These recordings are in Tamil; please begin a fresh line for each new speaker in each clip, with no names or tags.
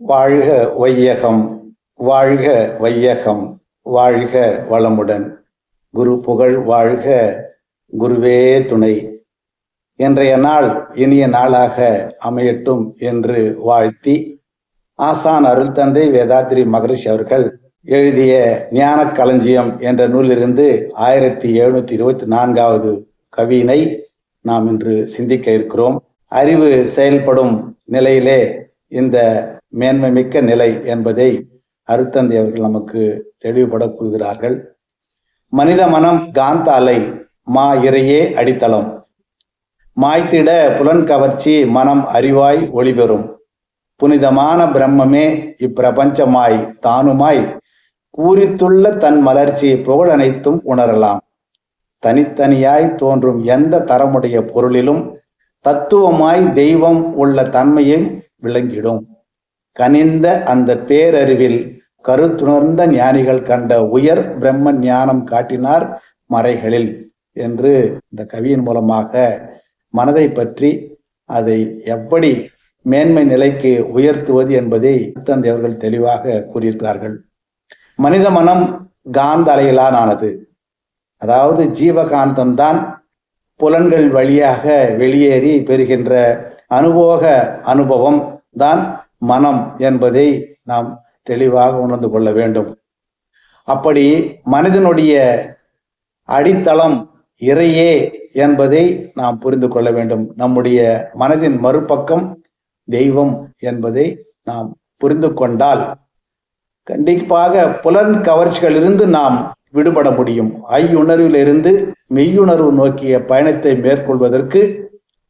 வாழ்க வையகம், வாழ்க வையகம், வாழ்க வளமுடன். குரு புகழ் வாழ்க, குருவே துணை. இன்றைய நாள் இனிய நாளாக அமையட்டும் என்று வாழ்த்தி, ஆசான் அருள் தந்தை வேதாத்ரி மகரிஷி அவர்கள் எழுதிய ஞான களஞ்சியம் என்ற நூலிலிருந்து 1724வது கவியினை நாம் இன்று சிந்திக்க இருக்கிறோம். அறிவு செயல்படும் நிலையிலே இந்த மேன்மை மிக்க நிலை என்பதை அருட்தந்தை அவர்கள் நமக்கு தெளிவுபட கூறுகிறார்கள். மனித மனம் காந்த அலை, மா இறையே அடித்தளம். மாய்த்திட புலன் கவர்ச்சி மனம் அறிவாய் ஒளிபெறும். புனிதமான பிரம்மமே இப்பிரபஞ்சமாய் தானுமாய் பூரித்துள்ள தன் மலர்ச்சி புகழனைத்தும் உணரலாம். தனித்தனியாய் தோன்றும் எந்த தரமுடைய பொருளிலும் தத்துவமாய் தெய்வம் உள்ள தன்மையும் விளங்கிடும். கனிந்த அந்த பேரறிவில் கருத்துணர்ந்த ஞானிகள் கண்ட உயர் பிரம்ம ஞானம் காட்டினார் மறைகளில் என்று இந்த கவியின் மூலமாக மனதை பற்றி அதை எப்படி மேன்மை நிலைக்கு உயர்த்துவது என்பதை தந்தை அவர்கள் தெளிவாக கூறியிருக்கிறார்கள். மனித மனம் காந்த அலைகளானது, அதாவது ஜீவகாந்தம்தான் புலன்கள் வழியாக வெளியேறி பெறுகின்ற அனுபவம் தான் மனம் என்பதை நாம் தெளிவாக உணர்ந்து கொள்ள வேண்டும். அப்படி மனிதனுடைய அடித்தளம் இறையே என்பதை நாம் புரிந்து கொள்ள வேண்டும். நம்முடைய மனதின் மறுபக்கம் தெய்வம் என்பதை நாம் புரிந்து கொண்டால் கண்டிப்பாக புலன் கவர்ச்சிகளிலிருந்து நாம் விடுபட முடியும். ஐயுணர்விலிருந்து மெய்யுணர்வு நோக்கிய பயணத்தை மேற்கொள்வதற்கு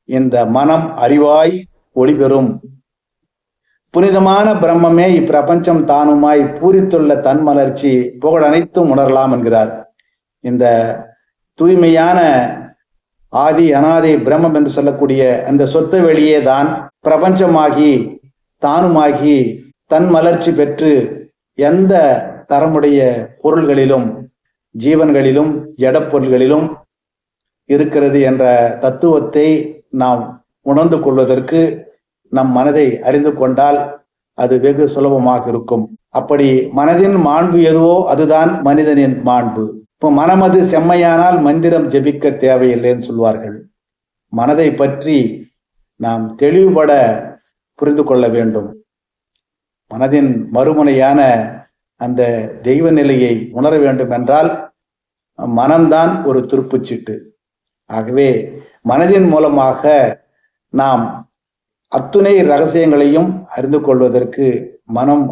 இந்த மனம் அறிவாய் ஒளிபெறும். புனிதமான பிரம்மமே இப்பிரபஞ்சம் தானுமாய் பூரித்துள்ள தன் மலர்ச்சி புகழ் அனைத்தும் உணரலாம் என்கிறார். இந்த தூய்மையான ஆதி அனாதை பிரம்மம் என்று சொல்லக்கூடிய அந்த சொத்த வெளியே தான் பிரபஞ்சமாகி தானுமாகி தன் மலர்ச்சி பெற்று எந்த தரமுடைய பொருள்களிலும் ஜீவன்களிலும் ஜடப்பொருள்களிலும் இருக்கிறது என்ற தத்துவத்தை நாம் உணர்ந்து கொள்வதற்கு நம் மனதை அறிந்து கொண்டால் அது வெகு சுலபமாக இருக்கும். அப்படி மனதின் மாண்பு எதுவோ அதுதான் மனிதனின் மாண்பு. இப்போ மனமது செம்மையானால் மந்திரம் ஜெபிக்க தேவையில்லைன்னு சொல்வார்கள். மனதை பற்றி நாம் தெளிவுபட புரிந்து கொள்ள வேண்டும். மனதின் மறுமுனையான அந்த தெய்வ நிலையை உணர வேண்டும் என்றால் மனம்தான் ஒரு துருப்புச்சீட்டு. ஆகவே மனதின் மூலமாக நாம் அத்துணை ரகசியங்களையும் அறிந்து கொள்வதற்கு மனம்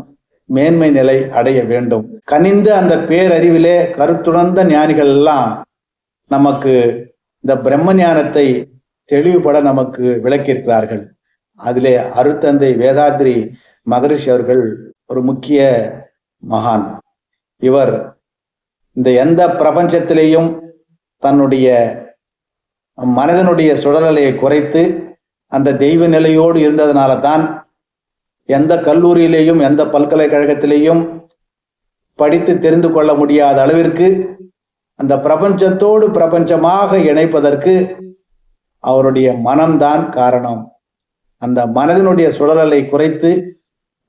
மேன்மை நிலை அடைய வேண்டும். கனிந்த அந்த பேரறிவிலே கருத்துணர்ந்த ஞானிகள் எல்லாம் நமக்கு இந்த பிரம்ம ஞானத்தை தெளிவுபட நமக்கு விளக்கியிருக்கிறார்கள். அதிலே அருட்தந்தை வேதாத்ரி மகரிஷி அவர்கள் ஒரு முக்கிய மகான். இவர் இந்த எந்த பிரபஞ்சத்திலேயும் தன்னுடைய மனதனுடைய சுடலையை குறைத்து அந்த தெய்வ நிலையோடு இருந்ததுனால தான் எந்த கல்லூரியிலேயும் எந்த பல்கலைக்கழகத்திலேயும் படித்து தெரிந்து கொள்ள முடியாத அளவிற்கு அந்த பிரபஞ்சத்தோடு பிரபஞ்சமாக இணைப்பதற்கு அவருடைய மனம்தான் காரணம். அந்த மனதினுடைய சுழலை குறைத்து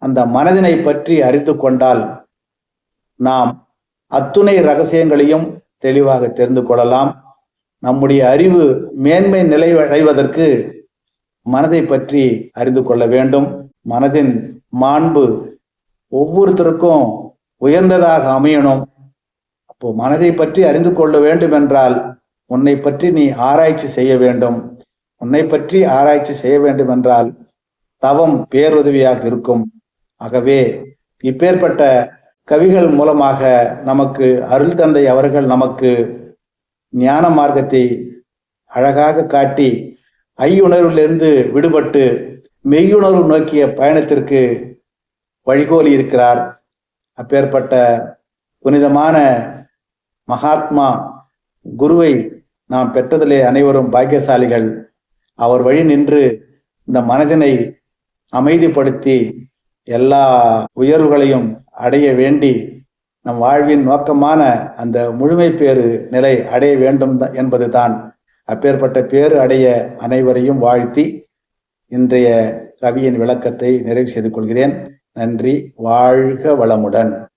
அந்த மனதினை பற்றி அறிந்து கொண்டால் நாம் அத்துணை ரகசியங்களையும் தெளிவாக தெரிந்து கொள்ளலாம். நம்முடைய அறிவு மேன்மை நிலை அடைவதற்கு மனதை பற்றி அறிந்து கொள்ள வேண்டும். மனதின் மாண்பு ஒவ்வொருத்தருக்கும் உயர்ந்ததாக அமையணும். அப்போ மனதை பற்றி அறிந்து கொள்ள வேண்டும் என்றால் உன்னை பற்றி நீ ஆராய்ச்சி செய்ய வேண்டும். உன்னை பற்றி ஆராய்ச்சி செய்ய வேண்டும் என்றால் தவம் பேருதவியாக இருக்கும். ஆகவே இப்பேற்பட்ட கவிகள் மூலமாக நமக்கு அருள் தந்தை அவர்கள் நமக்கு ஞான மார்க்கத்தை அழகாக காட்டி ஐயுணர்விலிருந்து விடுபட்டு மெய்யுணர்வு நோக்கிய பயணத்திற்கு வழிகோலி இருக்கிறார். அப்பேற்பட்ட புனிதமான மகாத்மா குருவை நாம் பெற்றதிலே அனைவரும் பாக்கியசாலிகள். அவர் வழி நின்று இந்த மனதினை அமைதிப்படுத்தி எல்லா உயர்வுகளையும் அடைய வேண்டி நம் வாழ்வின் நோக்கமான அந்த முழுமை பேறு நிலை அடைய வேண்டும் என்பதுதான். அப்பேற்பட்ட பேறு அடைய அனைவரையும் வாழ்த்தி இன்றைய கவியின் விளக்கத்தை நிறைவு செய்து கொள்கிறேன். நன்றி. வாழ்க வளமுடன்.